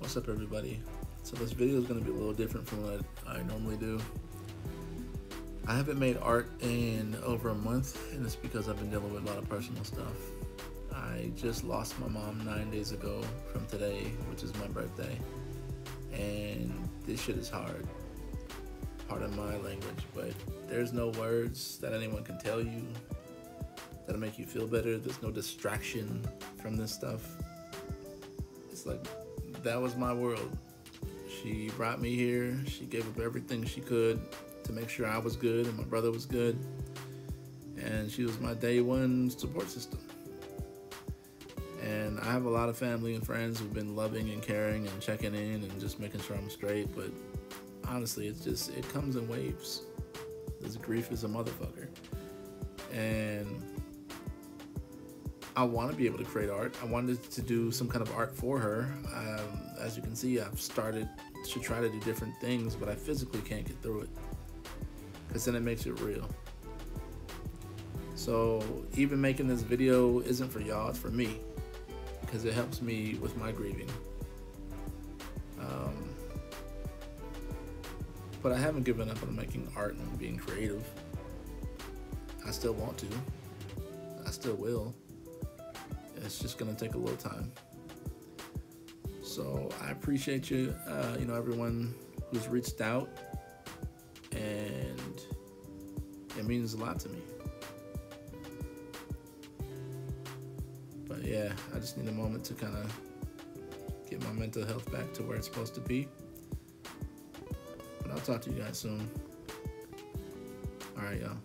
What's up, everybody? So this video is going to be a little different from what I normally do. I haven't made art in over a month, and it's because I've been dealing with a lot of personal stuff. I just lost my mom 9 days ago from today, which is my birthday, and this shit is hard. Pardon my language, but there's no words that anyone can tell you that'll make you feel better. There's no distraction from this stuff. It's like, that was my world. She brought me here. She gave up everything she could to make sure I was good and my brother was good. And she was my day one support system. And I have a lot of family and friends who've been loving and caring and checking in and just making sure I'm straight. But honestly, it comes in waves. This grief is a motherfucker. And I want to be able to create art. I wanted to do some kind of art for her. As you can see, I've started to try to do different things, but I physically can't get through it because then it makes it real. So even making this video isn't for y'all, it's for me because it helps me with my grieving. But I haven't given up on making art and being creative. I still want to. I still will. It's just gonna take a little time. So I appreciate you, everyone who's reached out, and it means a lot to me. But yeah, I just need a moment to kind of get my mental health back to where it's supposed to be. But I'll talk to you guys soon. All right, y'all.